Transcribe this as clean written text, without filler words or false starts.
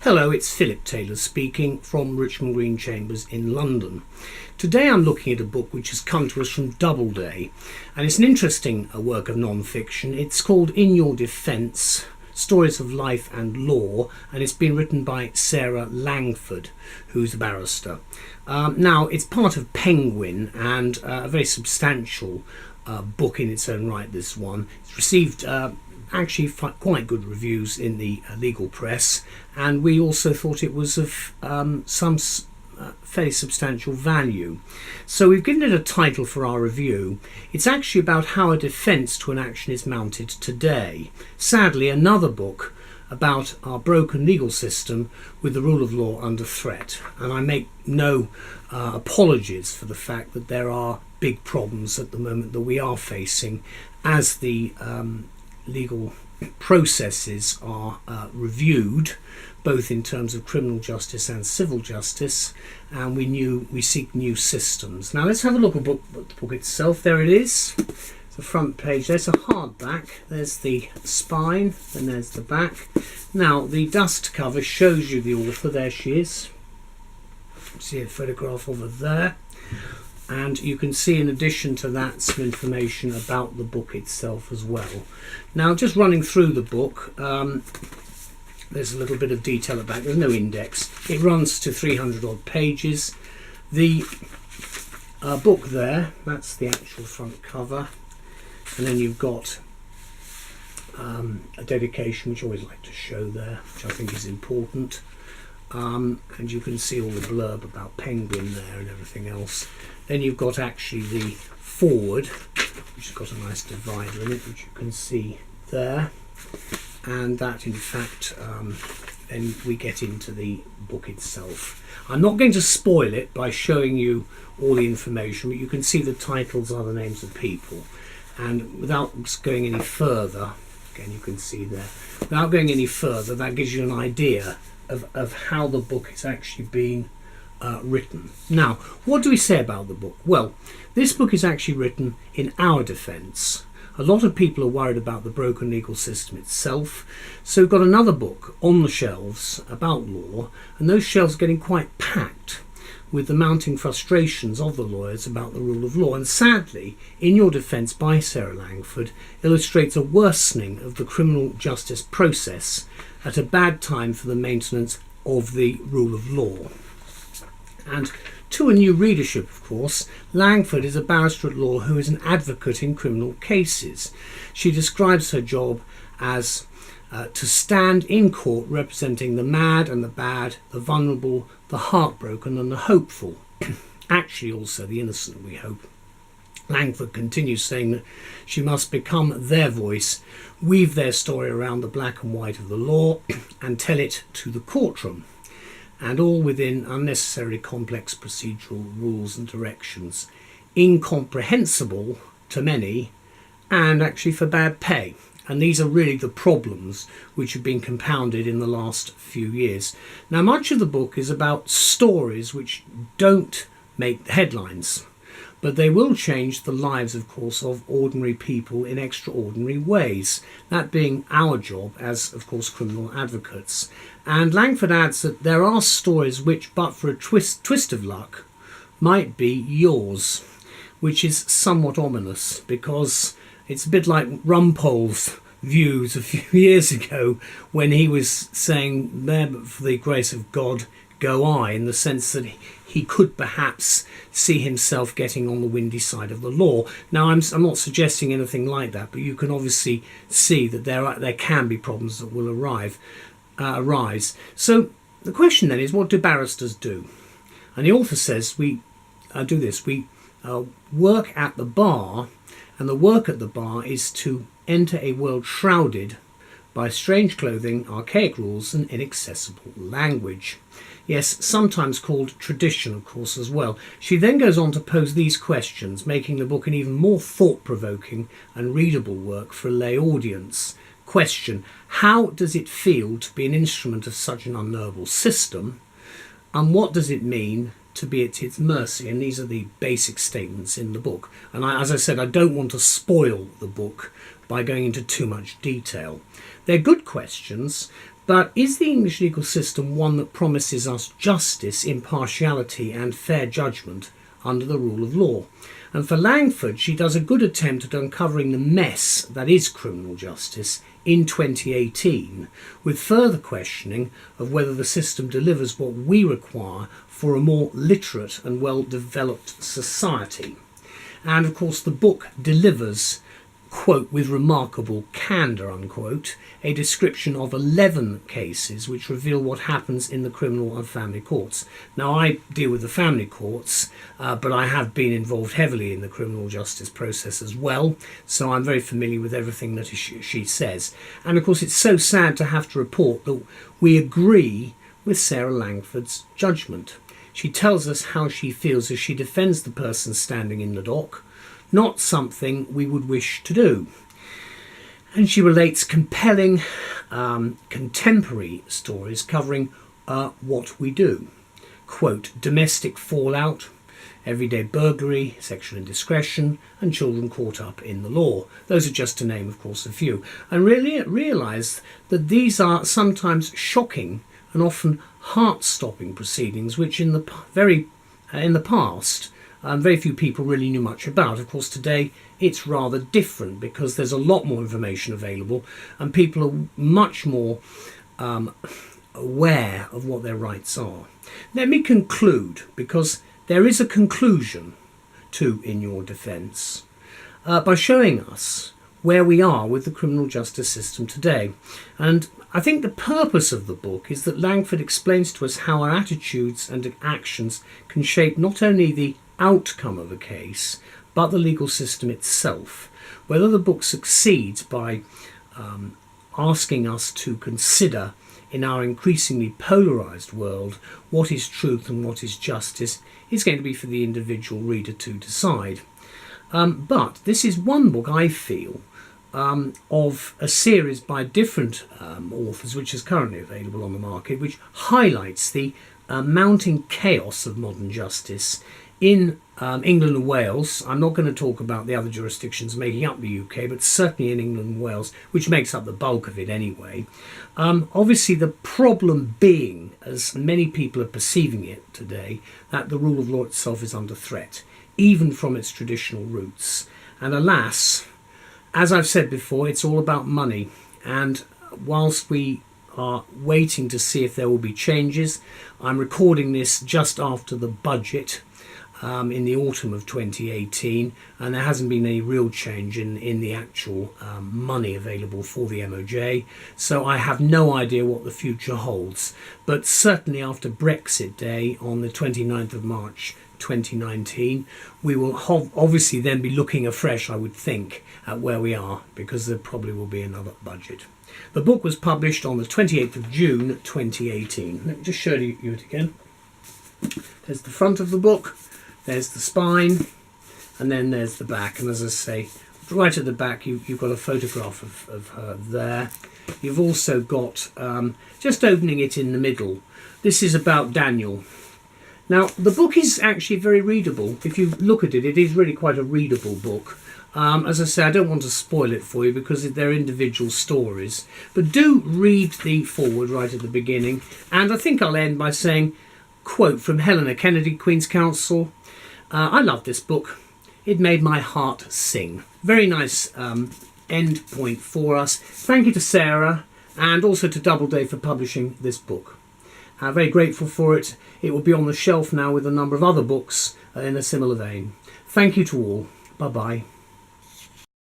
Hello, it's Philip Taylor speaking from Richmond Green Chambers in London. Today I'm looking at a book which has come to us from Doubleday, and it's an interesting work of non-fiction. It's called In Your Defence, Stories of Life and Law, and it's been written by Sarah Langford, who's a barrister. Now, it's part of Penguin, and a very substantial book in its own right, this one. It's received actually quite good reviews in the legal press, and we also thought it was of some fairly substantial value. So we've given it a title for our review. It's actually about how a defence to an action is mounted today. Sadly, another book about our broken legal system with the rule of law under threat. And I make no apologies for the fact that there are big problems at the moment that we are facing as the legal processes are reviewed, both in terms of criminal justice and civil justice, and we seek new systems. Now let's have a look at the book itself. There it is, the front page. There's a hardback, there's the spine, and there's the back. Now the dust cover shows you the author. There she is. See a photograph of her there. And you can see, in addition to that, some information about the book itself as well. Now, just running through the book, there's a little bit of detail about it. There's no index. It runs to 300 odd pages. The book there, that's the actual front cover. And then you've got a dedication, which I always like to show there, which I think is important. And you can see all the blurb about Penguin there and everything else. Then you've got actually the foreword, which has got a nice divider in it, which you can see there. And that, in fact, then we get into the book itself. I'm not going to spoil it by showing you all the information, but you can see the titles are the names of people. And without going any further, again you can see there, without going any further, that gives you an idea of how the book is actually being written. Now, what do we say about the book? Well, this book is actually written in our defence. A lot of people are worried about the broken legal system itself, so we've got another book on the shelves about law, and those shelves are getting quite packed with the mounting frustrations of the lawyers about the rule of law. And sadly, In Your Defence by Sarah Langford illustrates a worsening of the criminal justice process at a bad time for the maintenance of the rule of law. And to a new readership, of course, Langford is a barrister at law who is an advocate in criminal cases. She describes her job as to stand in court representing the mad and the bad, the vulnerable, the heartbroken and the hopeful. Actually also the innocent, we hope. Langford continues saying that she must become their voice, weave their story around the black and white of the law and tell it to the courtroom, and all within unnecessarily complex procedural rules and directions, incomprehensible to many and actually for bad pay. And these are really the problems which have been compounded in the last few years. Now, much of the book is about stories which don't make headlines, but they will change the lives, of course, of ordinary people in extraordinary ways, that being our job as, of course, criminal advocates. And Langford adds that there are stories which, but for a twist of luck, might be yours, which is somewhat ominous, because it's a bit like Rumpold's views a few years ago when he was saying, there but for the grace of God go I, in the sense that he could perhaps see himself getting on the windy side of the law. Now, I'm not suggesting anything like that, but you can obviously see that there can be problems that will arise. So the question then is, what do barristers do? And the author says we do this. We work at the bar, and the work at the bar is to enter a world shrouded by strange clothing, archaic rules and inaccessible language. Yes, sometimes called tradition, of course, as well. She then goes on to pose these questions, making the book an even more thought-provoking and readable work for a lay audience. Question: how does it feel to be an instrument of such an unknowable system? And what does it mean to be at its mercy? And these are the basic statements in the book. And as I said, I don't want to spoil the book by going into too much detail. They're good questions, But is the English legal system one that promises us justice, impartiality and fair judgment under the rule of law? And for Langford, she does a good attempt at uncovering the mess that is criminal justice in 2018, with further questioning of whether the system delivers what we require for a more literate and well-developed society. And of course the book delivers, quote, with remarkable candour, unquote, a description of 11 cases which reveal what happens in the criminal and family courts. Now, I deal with the family courts, but I have been involved heavily in the criminal justice process as well, so I'm very familiar with everything that she says. And of course, it's so sad to have to report that we agree with Sarah Langford's judgment. She tells us how she feels as she defends the person standing in the dock, not something we would wish to do. And she relates compelling contemporary stories covering what we do. Quote, domestic fallout, everyday burglary, sexual indiscretion, and children caught up in the law. Those are just to name, of course, a few. And really realise that these are sometimes shocking and often heart-stopping proceedings, which in the past very few people really knew much about. Of course, today it's rather different because there's a lot more information available and people are much more aware of what their rights are. Let me conclude, because there is a conclusion to In Your Defence, by showing us where we are with the criminal justice system today. And I think the purpose of the book is that Langford explains to us how our attitudes and actions can shape not only the outcome of a case, but the legal system itself. Whether the book succeeds by asking us to consider, in our increasingly polarised world, what is truth and what is justice, is going to be for the individual reader to decide. But this is one book, I feel, of a series by different authors, which is currently available on the market, which highlights the mounting chaos of modern justice in England and Wales. I'm not going to talk about the other jurisdictions making up the UK, but certainly in England and Wales, which makes up the bulk of it anyway. Obviously, the problem being, as many people are perceiving it today, that the rule of law itself is under threat, even from its traditional roots. And alas, as I've said before, it's all about money. And whilst we are waiting to see if there will be changes, I'm recording this just after the budget in the autumn of 2018, and there hasn't been any real change in the actual money available for the MOJ, so I have no idea what the future holds. But certainly after Brexit Day on the 29th of March 2019, we will obviously then be looking afresh, I would think, at where we are, because there probably will be another budget. The book was published on the 28th of June 2018. Let me just show you it again. There's the front of the book, there's the spine, and then there's the back. And as I say, right at the back you've got a photograph of her there. You've also got, just opening it in the middle, this is about Daniel. Now, the book is actually very readable. If you look at it, it is really quite a readable book. As I say, I don't want to spoil it for you because they're individual stories. But do read the foreword right at the beginning. And I think I'll end by saying, quote from Helena Kennedy, Queen's Counsel, I love this book. It made my heart sing. Very nice end point for us. Thank you to Sarah and also to Doubleday for publishing this book. I'm very grateful for it. It will be on the shelf now with a number of other books in a similar vein. Thank you to all. Bye-bye.